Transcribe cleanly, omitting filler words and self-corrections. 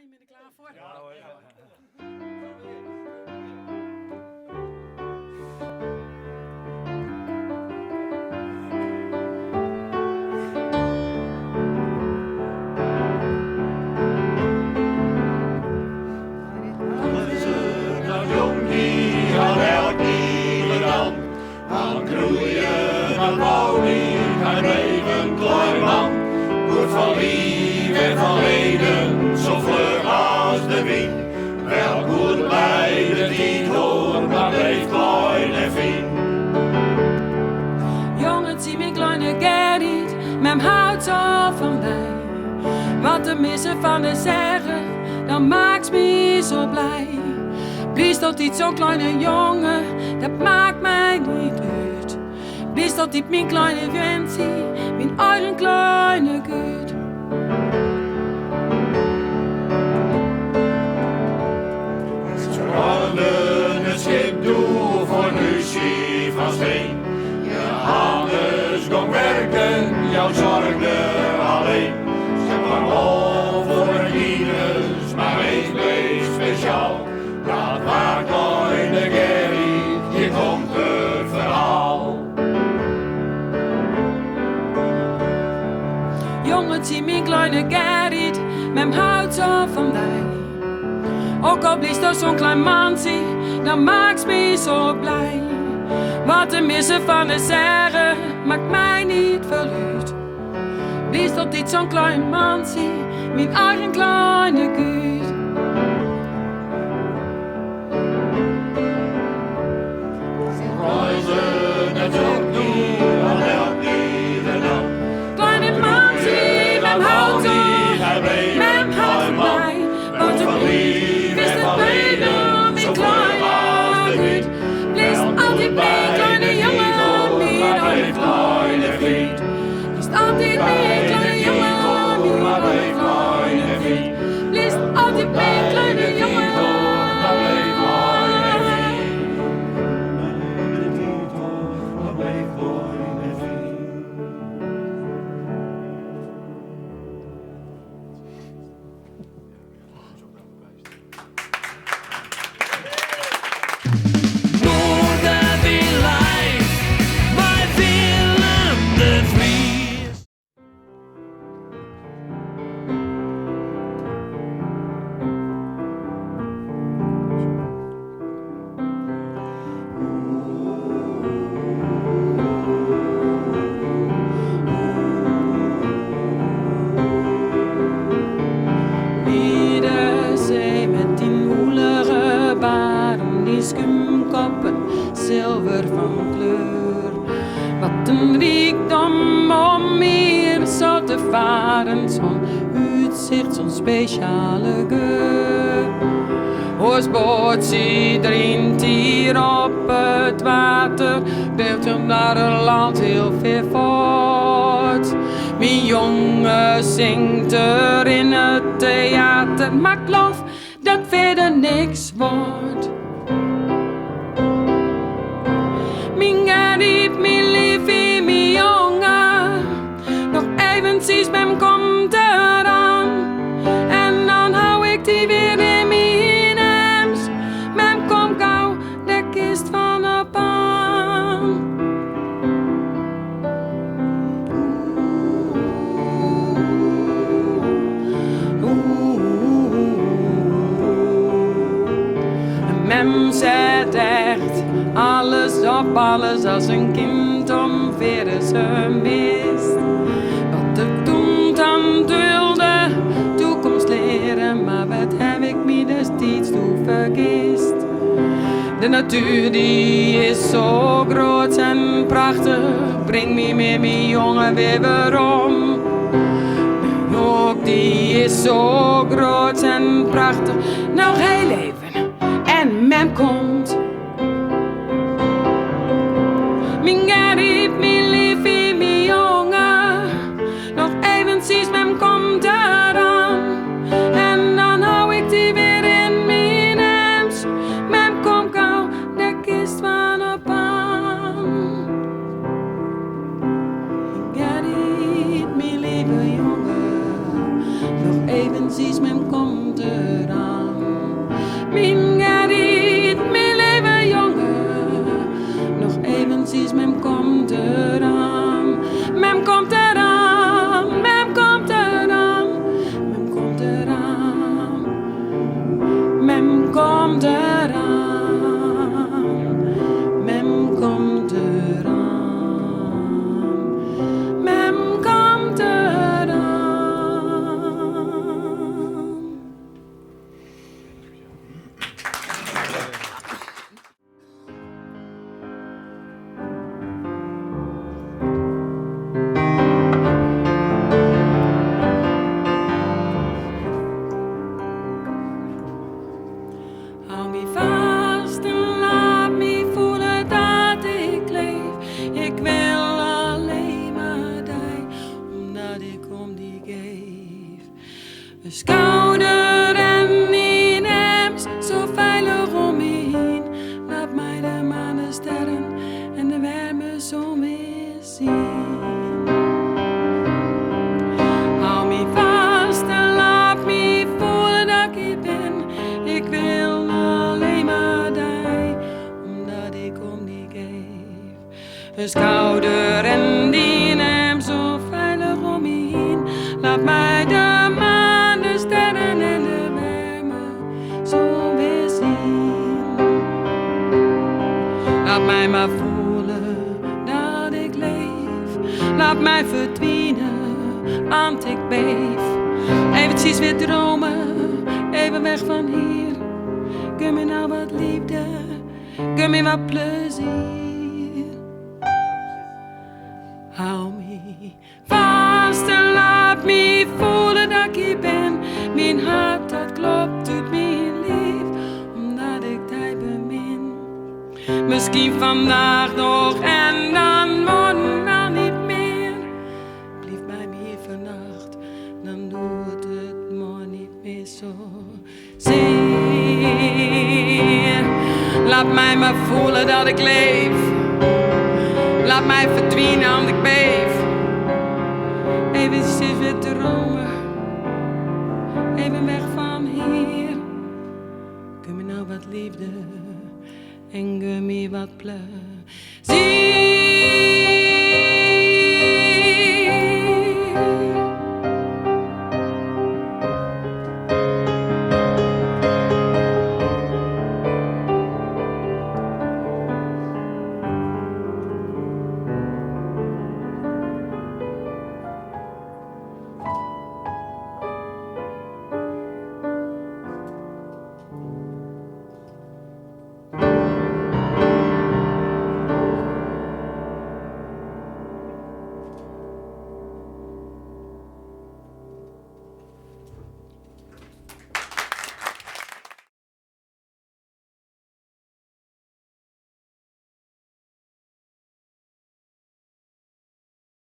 je bent er klaar voor? Ja hoor. Dat jonkie aan elk nieuwe dan, aan groeien, aan woning, aan leven klein man. Goed van lief en van leden, zo vlug als de wind. Wel goed bij de tijd hoor, maar bleef klein en fijn. Jongen, zie mijn kleine Gerrit, met houdt zo van mij. Wat te missen van de zeggen, dan maakt me zo blij. Blies tot iets zo'n kleine jongen, dat maakt mij niet uit. Blies tot diep mijn kleine wensie, mijn eigen kleine gut. Rollen het schip door voor nu schie van steen. Je hangers gong werken, jouw zorgen alleen. Schep maar op voor een liefdes, maar ik bleef speciaal. Dat waar kleine Gerrit, hier komt het verhaal. Jongen, zie mijn kleine Gerrit, met houdt zo van mij. Ook al blies door zo'n klein mansie, dan maakt me zo blij. Wat te missen van de zeggen, maakt mij niet verluid. Blies tot iets zo'n klein mansie, mijn eigen kleine gut. Reizen het ook niet, aan elk nieuwe dag. Kleine mansie, met houdt zo, met houdt van mij. Want de lief is het bijna mijn kleine gut. Blies altijd mijn kleine jongen, mijn eigen kleine gut. Blies altijd mijn kleine jongen, mijn eigen kleine gut. Blies altijd mijn kleine jongen. Zilver van kleur. Wat een rijkdom om hier zo te varen. Zo'n uitzicht, zo'n speciale geur. Ons boot drinkt hier op het water. Beeldt hem naar een land heel ver voort. Mijn jongen zingt er in het theater. Maar ik geloof dat verder niks wordt. Mijn Gerrit, mijn liefie, mijn jongen. Nog eventjes, mem komt eraan. En dan hou ik die weer in mijn hems. Mem komt gauw de kist van de baan. Mem zet echt alles op alles als een kind omver ze mist. Wat ik toen dan wilde, toekomst leren, maar wat heb ik me destijds toe vergist. De natuur die is zo groot en prachtig, breng me met mijn jongen weer weerom. Ook die is zo groot en prachtig, nog heel even en mem komt. Mijn Gerrit, mijn liefie, mijn jongen. Nog eventjes, mem komt eraan. En dan hou ik die weer in mijn hems. Mem komt gauw de kist van de baan. Gerrit, mijn lieve jongen. Nog eventjes, mem komt eraan. Mijn Gerrit, mijn leven jongen, nog eventjes, mem komt eraan. Mem komt eraan, mem komt eraan, mem komt eraan, mem komt eraan, mem komt eraan, mem komt eraan. Hou me vast en laat me voelen dat ik leef. Ik wil alleen maar die, omdat ik om die geef. Een schouder en die neemt zo veilig om me heen. Laat mij de maan, de sterren en de wärme zo weer zien. Hou me vast en laat me voelen dat ik ben. Ik wil alleen maar die, omdat ik om die geef. Een schouder en die neemt zo veilig om me heen. Laat mij de maan, de sterren en de wärme zo weer zien. Laat mij maar voelen dat ik leef. Laat mij verdwijnen, want ik beef. Eventjes weer dromen, even weg van hier. Gun me nou wat liefde, gun me wat plezier. Hou me vast en laat me voelen dat ik hier ben. Mijn hart dat klopt, doet me lief, omdat ik die bemin. Misschien vandaag nog en dan morgen dan niet meer. Blijf bij me hier vannacht, dan doet het morgen niet meer zo zeer. Laat mij maar voelen dat ik leef. Laat mij verdwijnen, want ik beef. Even weer dromen, even weg van hier. Gun me nou wat liefde en gun me wat plezier.